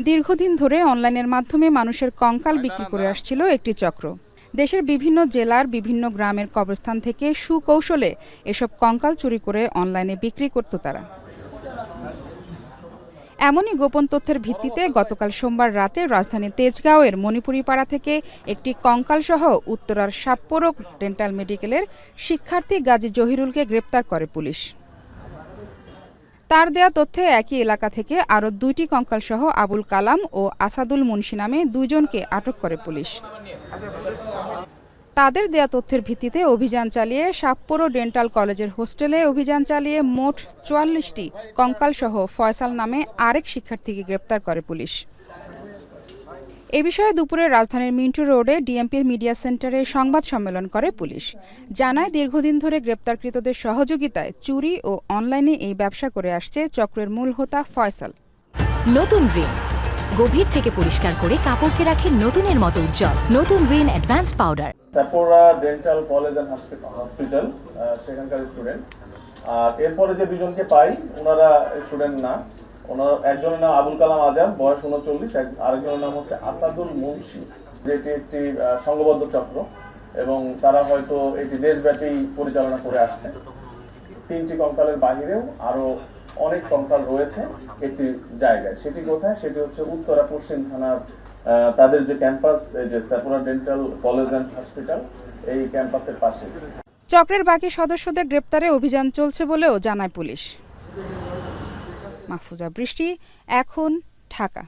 দীর্ঘদিন ধরে অনলাইনের মাধ্যমে মানুষের কঙ্কাল বিক্রি করে আসছিল একটি চক্র। দেশের বিভিন্ন জেলার বিভিন্ন গ্রামের কবরস্থান থেকে সুকৌশলে এসব কঙ্কাল চুরি করে অনলাইনে বিক্রি করত তারা। এমনই গোপন তথ্যের ভিত্তিতে গতকাল সোমবার রাতে রাজধানী তেজগাঁওয়ের মণিপুরি পাড়া থেকে একটি কঙ্কালসহ উত্তরার সাপ্পোরো ডেন্টাল মেডিকেলের শিক্ষার্থী গাজী জহিরুলকে গ্রেপ্তার করে পুলিশ। তার দেয়া তথ্যে একই এলাকা থেকে আরও 2টি কঙ্কালসহ আবুল কালাম ও আসাদুল মুন্সি নামে 2 জনকে আটক করে পুলিশ। তাদের দেয়া তথ্যের ভিত্তিতে অভিযান চালিয়ে সাপ্পোরো ডেন্টাল কলেজের হোস্টেলে অভিযান চালিয়ে মোট 44টি কঙ্কালসহ ফয়সাল নামে আরেক শিক্ষার্থীকে গ্রেপ্তার করে পুলিশ। এ বিষয়ে দুপুরে রাজধানীর মিন্টু রোডে ডিএমপি মিডিয়া সেন্টারে সংবাদ সম্মেলন করে পুলিশ। জানায়, দীর্ঘদিন ধরে গ্রেপ্তারকৃতদের সহযোগিতায় চুরি ও অনলাইনে এই ব্যবসা করে আসছে চক্রের মূল হোতা ফয়সাল। নতুন রিন গভীর থেকে পরিষ্কার করে কাপড়কে রাখে নতুনের মতো উজ্জ্বল। নতুন Rin advanced powder. Sapporo dental college and hospital সেখানকার স্টুডেন্ট। আর এরপরে যে দুজনকে পাই ওনারা স্টুডেন্ট না, ওনার একজনের নাম আবুল কালাম আজাদ, বয়স 39, আরেকজনের নাম হচ্ছে আসাদুল মুন্সি। যেটি একটি সংঘবদ্ধ চক্র এবং তারা হয়তো এটি দেশব্যাপী পরিচালনা করে আসছে। 3টি কঙ্কালের বাহিরেও আরো অনেক কঙ্কাল রয়েছে একটি জায়গায়। সেটি কোথায়? সেটি হচ্ছে উত্তরা পশ্চিম থানার তাদের যে ক্যাম্পাস, যে Sapporo dental college and hospital, এই ক্যাম্পাসের পাশে। চক্রের বাকি সদস্যদের গ্রেপ্তারে অভিযান চলছে বলেও জানায় পুলিশ। মাহফুজা বৃষ্টি, এখন, ঢাকা।